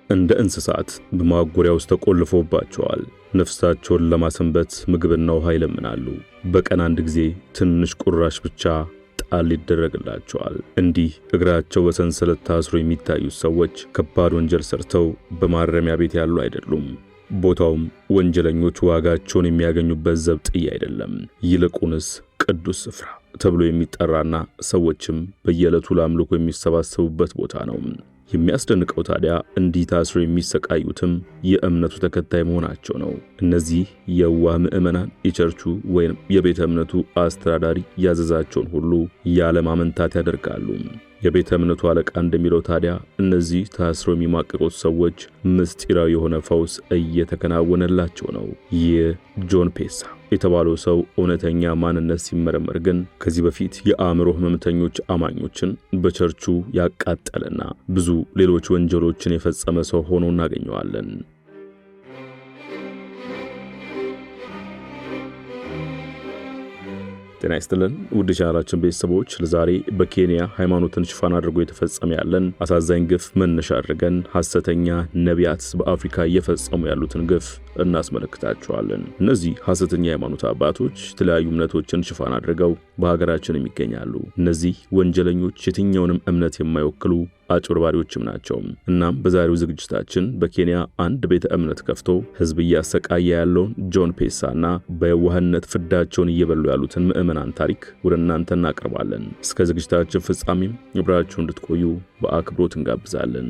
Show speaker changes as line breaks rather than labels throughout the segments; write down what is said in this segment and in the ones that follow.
እንደ እንስሳት በማጎሪያ ውስጥ ተቆልፈውባቸዋል። ነፍሳቸውን ለማሰንበት ምግብና ውሃ ይለምናሉ። በቀን አንድ ጊዜ ትንሽ ቁራሽ ብቻ ጣል ይደረግላቸዋል። እንዲህ እግራቸው በሰንሰለት ታስሮ የሚታዩት ሰዎች ከባድ ወንጀል ሰርተው በማረሚያ ቤት ያሉ አይደሉም። ቦታውም ወንጀለኞች ዋጋቸውን የሚያገኙበት ዘብጥያ አይደለም። ይልቁንስ ቅዱስ ስፍራ ተብሎ የሚጠራና ሰዎችም በየዕለቱ ለአምልኮ የሚሰባሰቡበት ቦታ ነው። የሚያስደንቀው ታዲያ እንዲህ ታስረው የሚሰቃዩትም የእምነቱ ተከታይ መሆናቸው ነው። እነዚህ የዋህ ምዕመናን የቸርቹ ወይም የቤተ እምነቱ አስተዳዳሪ ያዘዛቸውን ሁሉ ያለማመንታት ያደርጋሉ። የቤተ እምነቱ አለቃ እንደሚለው ታዲያ እነዚህ ታስረው የሚማቀቁት ሰዎች ምስጢራዊ የሆነ ፈውስ እየተከናወነላቸው ነው። ይህ ጆን ፔሳ የተባለው ሰው እውነተኛ ማንነት ሲመረመር ግን ከዚህ በፊት የአእምሮ ህመምተኞች አማኞችን በቸርቹ ያቃጠለና ብዙ ሌሎች ወንጀሎችን የፈጸመ ሰው ሆኖ እናገኘዋለን። ጤና ይስጥልን ውድ ቻናላችን ቤተሰቦች፣ ለዛሬ በኬንያ ሃይማኖትን ሽፋን አድርጎ የተፈጸመ ያለን አሳዛኝ ግፍ መነሻ አድርገን ሐሰተኛ ነቢያት በአፍሪካ እየፈጸሙ ያሉትን ግፍ እናስመለክታችኋለን። እነዚህ ሐሰተኛ ሃይማኖት አባቶች የተለያዩ እምነቶችን ሽፋን አድርገው በሀገራችን የሚገኛሉ። እነዚህ ወንጀለኞች የትኛውንም እምነት የማይወክሉ አጭበርባሪዎችም ናቸው። እናም በዛሬው ዝግጅታችን በኬንያ አንድ ቤተ እምነት ከፍቶ ህዝብ እያሰቃየ ያለውን ጆን ፔሳና በየዋህነት ፍዳቸውን እየበሉ ያሉትን ምዕመናን ታሪክ ወደ እናንተ እናቀርባለን። እስከ ዝግጅታችን ፍጻሜም አብራችሁ እንድትቆዩ በአክብሮት እንጋብዛለን።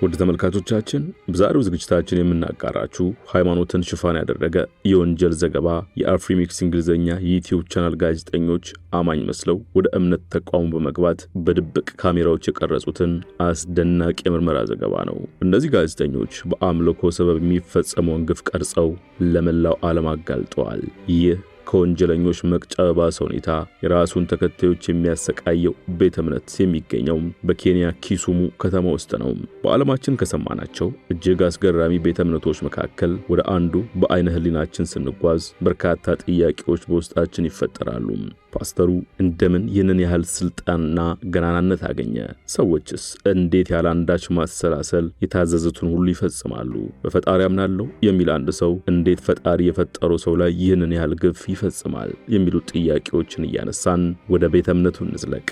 ወደ ተመልካቾቻችን በዛሬው ዝግጅታችን የምናጋራችሁ ሃይማኖትን ሽፋን ያደረገ የወንጀል ዘገባ የአፍሪሚክስ እንግሊዘኛ የዩቲዩብ ቻናል ጋዜጠኞች አማኝ መስለው ወደ እምነት ተቋሙ በመግባት በድብቅ ካሜራዎች የቀረጹትን አስደናቂ የምርመራ ዘገባ ነው። እነዚህ ጋዜጠኞች በአምልኮ ሰበብ የሚፈጸመውን ግፍ ቀርጸው ለመላው ዓለም አጋልጠዋል። ይህ ከወንጀለኞች መቅጫ በባሰ ሁኔታ የራሱን ተከታዮች የሚያሰቃየው ቤተ እምነት የሚገኘው በኬንያ ኪሱሙ ከተማ ውስጥ ነው። በዓለማችን ከሰማናቸው እጅግ አስገራሚ ቤተ እምነቶች መካከል ወደ አንዱ በአይነ ህሊናችን ስንጓዝ በርካታ ጥያቄዎች በውስጣችን ይፈጠራሉ። ፓስተሩ እንደምን ይህንን ያህል ስልጣንና ገናናነት አገኘ? ሰዎችስ እንዴት ያለ አንዳች ማሰላሰል የታዘዙትን ሁሉ ይፈጽማሉ? በፈጣሪ አምናለሁ የሚል አንድ ሰው እንዴት ፈጣሪ የፈጠረው ሰው ላይ ይህንን ያህል ግፍ ይፈጽማል? የሚሉ ጥያቄዎችን እያነሳን ወደ ቤተ እምነቱ እንዝለቅ።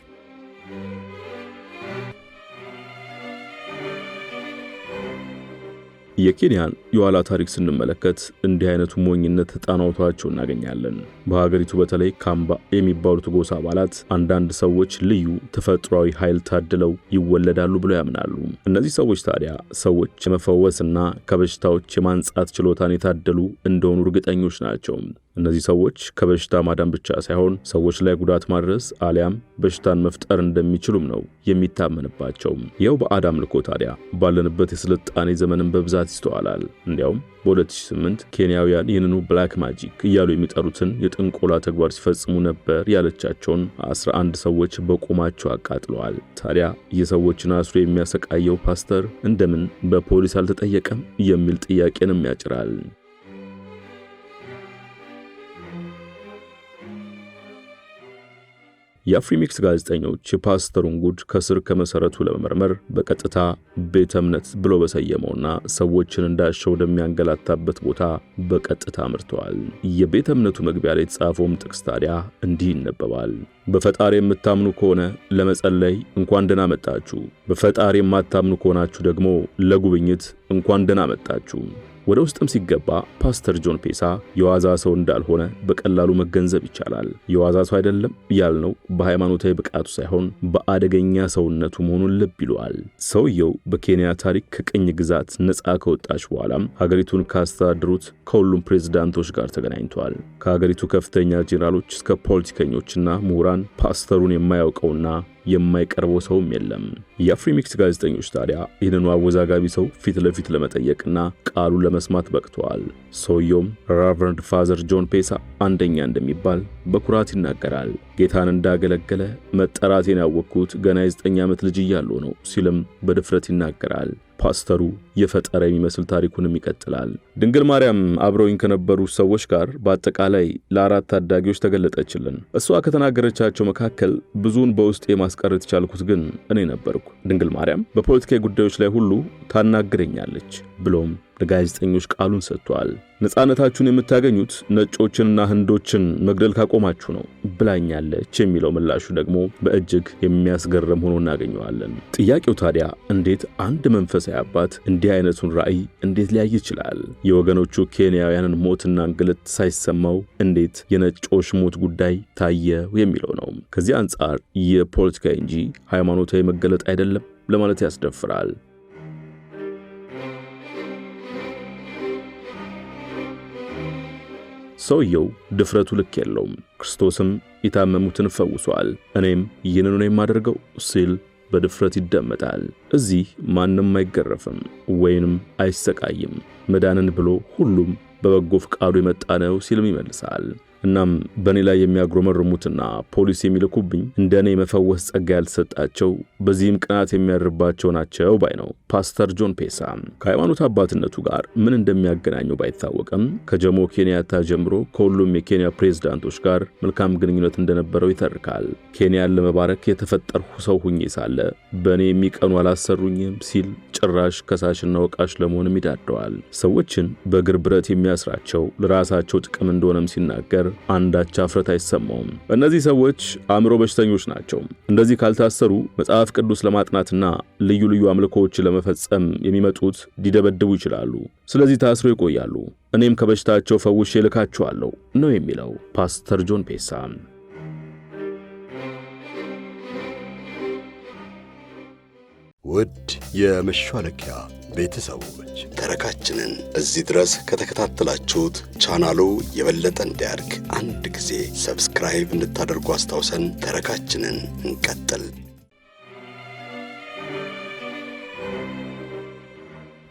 የኬንያን የኋላ ታሪክ ስንመለከት እንዲህ አይነቱ ሞኝነት ተጣናውቷቸው እናገኛለን። በሀገሪቱ በተለይ ካምባ የሚባሉት ጎሳ አባላት አንዳንድ ሰዎች ልዩ ተፈጥሯዊ ኃይል ታድለው ይወለዳሉ ብለው ያምናሉ። እነዚህ ሰዎች ታዲያ ሰዎች የመፈወስና ከበሽታዎች የማንጻት ችሎታን የታደሉ እንደሆኑ እርግጠኞች ናቸው። እነዚህ ሰዎች ከበሽታ ማዳን ብቻ ሳይሆን ሰዎች ላይ ጉዳት ማድረስ አሊያም በሽታን መፍጠር እንደሚችሉም ነው የሚታመንባቸው። ይኸው ባዕድ አምልኮ ታዲያ ባለንበት የስልጣኔ ዘመንን በብዛት ይስተዋላል። እንዲያውም በ2008 ኬንያውያን ይህንኑ ብላክ ማጂክ እያሉ የሚጠሩትን የጥንቆላ ተግባር ሲፈጽሙ ነበር ያለቻቸውን 11 ሰዎች በቁማቸው አቃጥለዋል። ታዲያ የሰዎችን አስሮ የሚያሰቃየው ፓስተር እንደምን በፖሊስ አልተጠየቀም የሚል ጥያቄንም ያጭራል። የአፍሪሚክስ ጋዜጠኞች የፓስተሩን ጉድ ከስር ከመሰረቱ ለመመርመር በቀጥታ ቤተ እምነት ብሎ በሰየመውና ሰዎችን እንዳሻው ወደሚያንገላታበት ቦታ በቀጥታ አምርተዋል። የቤተ እምነቱ መግቢያ ላይ የተጻፈውም ጥቅስ ታዲያ እንዲህ ይነበባል። በፈጣሪ የምታምኑ ከሆነ ለመጸለይ እንኳን ደህና መጣችሁ፣ በፈጣሪ የማታምኑ ከሆናችሁ ደግሞ ለጉብኝት እንኳን ደህና መጣችሁ። ወደ ውስጥም ሲገባ ፓስተር ጆን ፔሳ የዋዛ ሰው እንዳልሆነ በቀላሉ መገንዘብ ይቻላል። የዋዛ ሰው አይደለም ያልነው በሃይማኖታዊ ብቃቱ ሳይሆን በአደገኛ ሰውነቱ መሆኑን ልብ ይሏል። ሰውየው በኬንያ ታሪክ ከቅኝ ግዛት ነፃ ከወጣች በኋላም ሀገሪቱን ካስተዳደሩት ከሁሉም ፕሬዝዳንቶች ጋር ተገናኝቷል። ከሀገሪቱ ከፍተኛ ጄኔራሎች እስከ ፖለቲከኞችና ምሁራን ፓስተሩን የማያውቀውና የማይቀርበው ሰውም የለም። የአፍሪሚክስ ጋዜጠኞች ታዲያ ይህንኑ አወዛጋቢ ሰው ፊት ለፊት ለመጠየቅና ቃሉን ለመስማት በቅተዋል። ሰውየውም ሬቨረንድ ፋዘር ጆን ፔሳ አንደኛ እንደሚባል በኩራት ይናገራል። ጌታን እንዳገለገለ መጠራቴን ያወቅኩት ገና የ9 ዓመት ልጅ እያለሁ ነው ሲልም በድፍረት ይናገራል። ፓስተሩ የፈጠረ የሚመስል ታሪኩንም ይቀጥላል። ድንግል ማርያም አብረውኝ ከነበሩ ሰዎች ጋር በአጠቃላይ ለ4 ታዳጊዎች ተገለጠችልን። እሷ ከተናገረቻቸው መካከል ብዙውን በውስጤ ማስቀረት የቻልኩት ግን እኔ ነበርኩ። ድንግል ማርያም በፖለቲካዊ ጉዳዮች ላይ ሁሉ ታናግረኛለች ብሎም ለጋዜጠኞች ቃሉን ሰጥቷል። ነፃነታችሁን የምታገኙት ነጮችንና ህንዶችን መግደል ካቆማችሁ ነው ብላኛለች የሚለው ምላሹ ደግሞ በእጅግ የሚያስገርም ሆኖ እናገኘዋለን። ጥያቄው ታዲያ እንዴት አንድ መንፈሳዊ አባት እንዲህ አይነቱን ራእይ እንዴት ሊያይ ይችላል? የወገኖቹ ኬንያውያንን ሞትና እንግልት ሳይሰማው እንዴት የነጮች ሞት ጉዳይ ታየው የሚለው ነው። ከዚህ አንጻር የፖለቲካዊ እንጂ ሃይማኖታዊ መገለጥ አይደለም ለማለት ያስደፍራል። ሰውየው ድፍረቱ ልክ የለውም። ክርስቶስም የታመሙትን ፈውሷል፣ እኔም ይህንኑ ነው የማደርገው ሲል በድፍረት ይደመጣል። እዚህ ማንም አይገረፍም ወይንም አይሰቃይም። መዳንን ብሎ ሁሉም በበጎ ፍቃዱ የመጣ ነው ሲልም ይመልሳል። እናም በእኔ ላይ የሚያግሮመርሙትና ፖሊስ የሚልኩብኝ እንደኔ መፈወስ ጸጋ ያልተሰጣቸው በዚህም ቅናት የሚያድርባቸው ናቸው ባይ ነው ፓስተር ጆን ፔሳ። ከሃይማኖት አባትነቱ ጋር ምን እንደሚያገናኘው ባይታወቅም ከጆሞ ኬንያታ ጀምሮ ከሁሉም የኬንያ ፕሬዝዳንቶች ጋር መልካም ግንኙነት እንደነበረው ይተርካል። ኬንያን ለመባረክ የተፈጠርሁ ሰው ሁኜ ሳለ በእኔ የሚቀኑ አላሰሩኝም ሲል ጭራሽ ከሳሽና ወቃሽ ለመሆንም ይዳደዋል። ሰዎችን በእግር ብረት የሚያስራቸው ለራሳቸው ጥቅም እንደሆነም ሲናገር አንዳች አፍረት አይሰማውም። እነዚህ ሰዎች አእምሮ በሽተኞች ናቸው። እንደዚህ ካልታሰሩ መጽሐፍ ቅዱስ ለማጥናትና ልዩ ልዩ አምልኮዎችን ለመፈጸም የሚመጡት ሊደበድቡ ይችላሉ። ስለዚህ ታስረው ይቆያሉ። እኔም ከበሽታቸው ፈውሼ ልካቸዋለሁ ነው የሚለው ፓስተር ጆን ፔሳ።
ውድ የመሿለኪያ ቤተሰቦች ተረካችንን እዚህ ድረስ ከተከታተላችሁት ቻናሉ የበለጠ እንዲያድግ አንድ ጊዜ ሰብስክራይብ እንድታደርጉ አስታውሰን ተረካችንን እንቀጥል።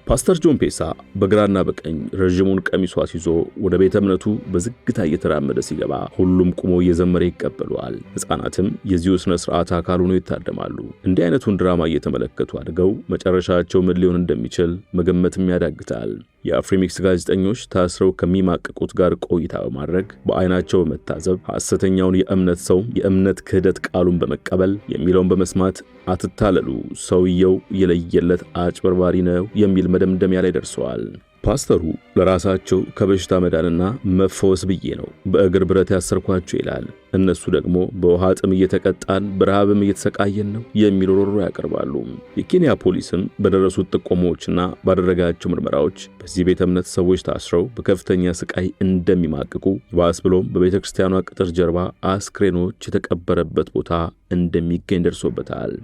ፓስተር ጆን ፔሳ በግራና በቀኝ ረጅሙን ቀሚሱ አስይዞ ወደ ቤተ እምነቱ በዝግታ እየተራመደ ሲገባ ሁሉም ቆሞ እየዘመረ ይቀበሏል። ሕፃናትም የዚሁ ስነ ስርዓት አካል ሆነው ይታደማሉ። እንዲህ አይነቱን ድራማ እየተመለከቱ አድገው መጨረሻቸው ምን ሊሆን እንደሚችል መገመትም ያዳግታል። የአፍሪሚክስ ጋዜጠኞች ታስረው ከሚማቅቁት ጋር ቆይታ በማድረግ በአይናቸው በመታዘብ ሐሰተኛውን የእምነት ሰው የእምነት ክህደት ቃሉን በመቀበል የሚለውን በመስማት አትታለሉ፣ ሰውየው የለየለት አጭበርባሪ ነው የሚል መደምደሚያ ላይ ደርሰዋል። ፓስተሩ ለራሳቸው ከበሽታ መዳንና መፈወስ ብዬ ነው በእግር ብረት ያሰርኳቸው ይላል። እነሱ ደግሞ በውሃ ጥም እየተቀጣን በረሃብም እየተሰቃየን ነው የሚል ሮሮ ያቀርባሉ። የኬንያ ፖሊስም በደረሱት ጥቆማዎችና ባደረጋቸው ምርመራዎች በዚህ ቤተ እምነት ሰዎች ታስረው በከፍተኛ ስቃይ እንደሚማቅቁ ባስ ብሎም በቤተ ክርስቲያኗ ቅጥር ጀርባ አስክሬኖች የተቀበረበት ቦታ እንደሚገኝ ደርሶበታል።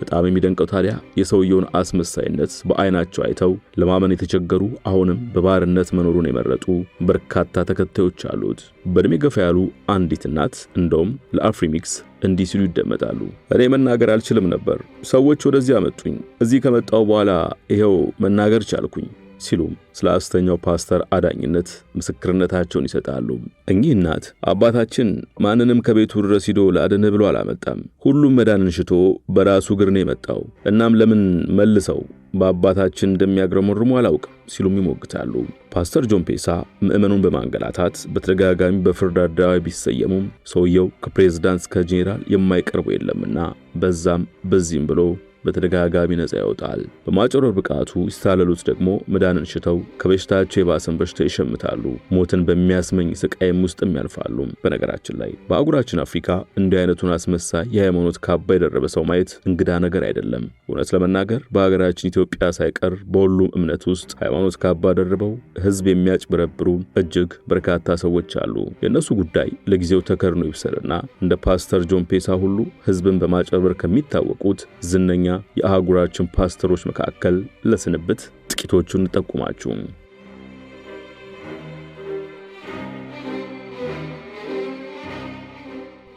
በጣም የሚደንቀው ታዲያ የሰውየውን አስመሳይነት በአይናቸው አይተው ለማመን የተቸገሩ አሁንም በባርነት መኖሩን የመረጡ በርካታ ተከታዮች አሉት። በእድሜ ገፋ ያሉ አንዲት እናት እንደውም ለአፍሪሚክስ እንዲህ ሲሉ ይደመጣሉ። እኔ መናገር አልችልም ነበር፣ ሰዎች ወደዚህ አመጡኝ፣ እዚህ ከመጣው በኋላ ይሄው መናገር ቻልኩኝ ሲሉም ስለ አስተኛው ፓስተር አዳኝነት ምስክርነታቸውን ይሰጣሉ። እኚህ እናት አባታችን ማንንም ከቤቱ ድረስ ሂዶ ላድንህ ብሎ አላመጣም፣ ሁሉም መዳንን ሽቶ በራሱ እግር ነው የመጣው። እናም ለምን መልሰው በአባታችን እንደሚያግረመርሙ አላውቅም ሲሉም ይሞግታሉ። ፓስተር ጆን ፔሳ ምዕመኑን በማንገላታት በተደጋጋሚ በፍርድ አደባባይ ቢሰየሙም ሰውየው ከፕሬዝዳንት እስከ ጄኔራል የማይቀርበው የለምና በዛም በዚህም ብሎ በተደጋጋሚ ነፃ ያወጣል። በማጭበርበር ብቃቱ ሲታለሉት ደግሞ መዳንን ሽተው ከበሽታቸው የባሰን በሽታ ይሸምታሉ። ሞትን በሚያስመኝ ስቃይም ውስጥም ያልፋሉ። በነገራችን ላይ በአህጉራችን አፍሪካ እንዲህ አይነቱን አስመሳይ የሃይማኖት ካባ የደረበ ሰው ማየት እንግዳ ነገር አይደለም። እውነት ለመናገር በሀገራችን ኢትዮጵያ ሳይቀር በሁሉም እምነት ውስጥ ሃይማኖት ካባ ደርበው ሕዝብ የሚያጭበረብሩ እጅግ በርካታ ሰዎች አሉ። የእነሱ ጉዳይ ለጊዜው ተከርኖ ይብሰልና እንደ ፓስተር ጆን ፔሳ ሁሉ ሕዝብን በማጭበርበር ከሚታወቁት ዝነኛ የአህጉራችን ፓስተሮች መካከል ለስንብት ጥቂቶቹን እንጠቁማችሁ።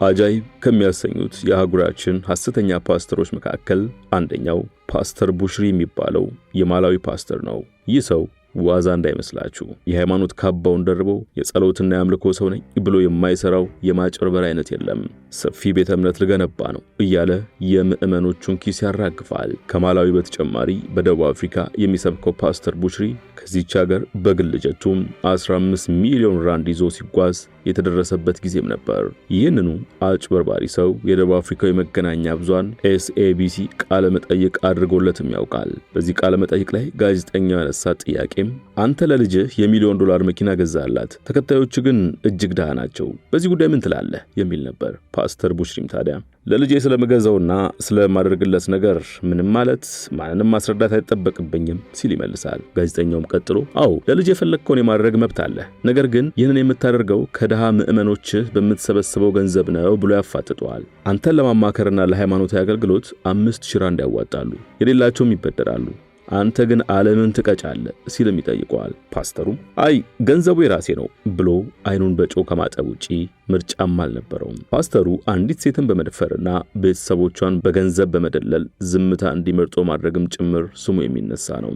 አጃይብ ከሚያሰኙት የአህጉራችን ሐሰተኛ ፓስተሮች መካከል አንደኛው ፓስተር ቡሽሪ የሚባለው የማላዊ ፓስተር ነው። ይህ ሰው ዋዛ እንዳይመስላችሁ የሃይማኖት ካባውን ደርቦ የጸሎትና የአምልኮ ሰው ነኝ ብሎ የማይሰራው የማጭበርበር አይነት የለም። ሰፊ ቤተ እምነት ልገነባ ነው እያለ የምዕመኖቹን ኪስ ያራግፋል። ከማላዊ በተጨማሪ በደቡብ አፍሪካ የሚሰብከው ፓስተር ቡሽሪ ከዚህች ሀገር በግል ጀቱም 15 ሚሊዮን ራንድ ይዞ ሲጓዝ የተደረሰበት ጊዜም ነበር። ይህንኑ አጭበርባሪ ሰው የደቡብ አፍሪካዊ መገናኛ ብዙሃን SABC ቃለ መጠይቅ አድርጎለትም ያውቃል። በዚህ ቃለ መጠይቅ ላይ ጋዜጠኛው ያነሳ ጥያቄም አንተ ለልጅህ $1,000,000 መኪና ገዛላት፣ ተከታዮቹ ግን እጅግ ድሃ ናቸው፣ በዚህ ጉዳይ ምን ትላለህ የሚል ነበር። ፓስተር ቡሽሪም ታዲያ ለልጄ ስለምገዛውና ስለማደርግለት ነገር ምንም ማለት ማንንም ማስረዳት አይጠበቅብኝም ሲል ይመልሳል። ጋዜጠኛውም ቀጥሎ አዎ ለልጅ የፈለግከውን የማድረግ መብት አለ፣ ነገር ግን ይህንን የምታደርገው ከድሃ ምዕመኖችህ በምትሰበስበው ገንዘብ ነው ብሎ ያፋጥጠዋል። አንተን ለማማከርና ለሃይማኖታዊ አገልግሎት 5,000 ራንድ ያዋጣሉ፣ የሌላቸውም ይበደራሉ፣ አንተ ግን ዓለምን ትቀጫለህ ሲልም ይጠይቀዋል። ፓስተሩም አይ ገንዘቡ የራሴ ነው ብሎ አይኑን በጨው ከማጠብ ውጪ ምርጫም አልነበረውም። ፓስተሩ አንዲት ሴትን በመድፈርና ቤተሰቦቿን በገንዘብ በመደለል ዝምታ እንዲመርጦ ማድረግም ጭምር ስሙ የሚነሳ ነው።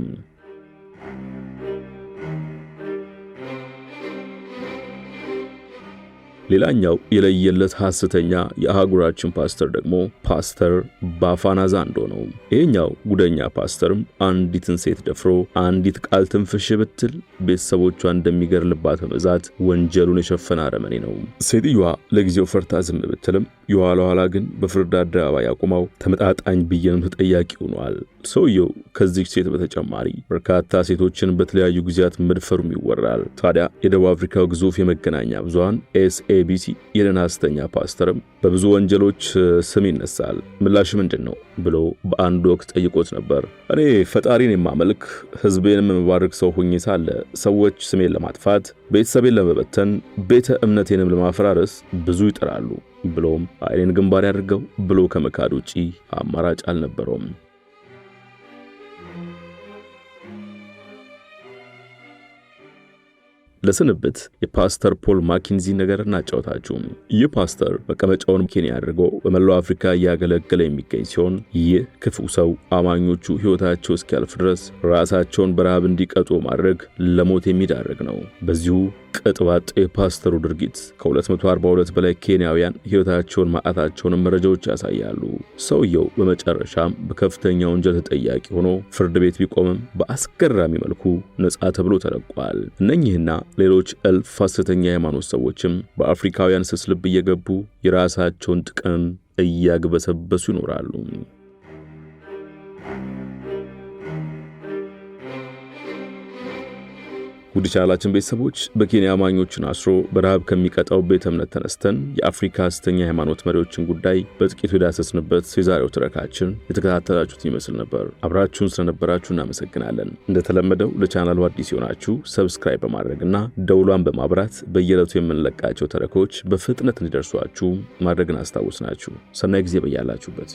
ሌላኛው የለየለት ሐሰተኛ የአህጉራችን ፓስተር ደግሞ ፓስተር ባፋና ዛንዶ ነው። ይሄኛው ጉደኛ ፓስተርም አንዲትን ሴት ደፍሮ አንዲት ቃል ትንፍሽ ብትል ቤተሰቦቿ እንደሚገርልባት በመዛት ወንጀሉን የሸፈነ አረመኔ ነው። ሴትዮዋ ለጊዜው ፈርታ ዝም ብትልም የኋላ ኋላ ግን በፍርድ አደባባይ አቁማው ተመጣጣኝ ብይንም ተጠያቂ ሆኗል። ሰውየው ከዚህ ሴት በተጨማሪ በርካታ ሴቶችን በተለያዩ ጊዜያት መድፈሩም ይወራል። ታዲያ የደቡብ አፍሪካው ግዙፍ የመገናኛ ብዙሃን SABC ይህንን ሐሰተኛ ፓስተርም በብዙ ወንጀሎች ስም ይነሳል፣ ምላሽ ምንድን ነው ብሎ በአንድ ወቅት ጠይቆት ነበር። እኔ ፈጣሪን የማመልክ ሕዝቤንም የምባርክ ሰው ሆኜ ሳለ ሰዎች ስሜን ለማጥፋት፣ ቤተሰቤን ለመበተን፣ ቤተ እምነቴንም ለማፈራረስ ብዙ ይጥራሉ ብሎም አይኔን ግንባር ያድርገው ብሎ ከመካድ ውጪ አማራጭ አልነበረውም። ለስንብት የፓስተር ፖል ማኪንዚ ነገር እናጫውታችሁ። ይህ ፓስተር መቀመጫውን ኬንያ አድርጎ በመላው አፍሪካ እያገለገለ የሚገኝ ሲሆን ይህ ክፉ ሰው አማኞቹ ሕይወታቸው እስኪያልፍ ድረስ ራሳቸውን በረሃብ እንዲቀጡ ማድረግ ለሞት የሚዳርግ ነው። በዚሁ ቅጥባጥ የፓስተሩ ድርጊት ከ242 በላይ ኬንያውያን ሕይወታቸውን ማጣታቸውን መረጃዎች ያሳያሉ። ሰውየው በመጨረሻም በከፍተኛ ወንጀል ተጠያቂ ሆኖ ፍርድ ቤት ቢቆምም በአስገራሚ መልኩ ነፃ ተብሎ ተለቋል። እነኚህና ሌሎች እልፍ ሐሰተኛ የሃይማኖት ሰዎችም በአፍሪካውያን ስስ ልብ እየገቡ የራሳቸውን ጥቅም እያግበሰበሱ ይኖራሉ። ውድ ቻናላችን ቤተሰቦች በኬንያ አማኞችን አስሮ በረሃብ ከሚቀጣው ቤተ እምነት ተነስተን የአፍሪካ ሐሰተኛ ሃይማኖት መሪዎችን ጉዳይ በጥቂቱ የዳሰስንበት የዛሬው ትረካችን የተከታተላችሁት ይመስል ነበር። አብራችሁን ስለነበራችሁ እናመሰግናለን። እንደተለመደው ለቻናሉ አዲስ የሆናችሁ ሰብስክራይብ በማድረግና ደውሏን በማብራት በየዕለቱ የምንለቃቸው ተረኮች በፍጥነት እንዲደርሷችሁ ማድረግን አስታውስናችሁ። ሰናይ ጊዜ በያላችሁበት።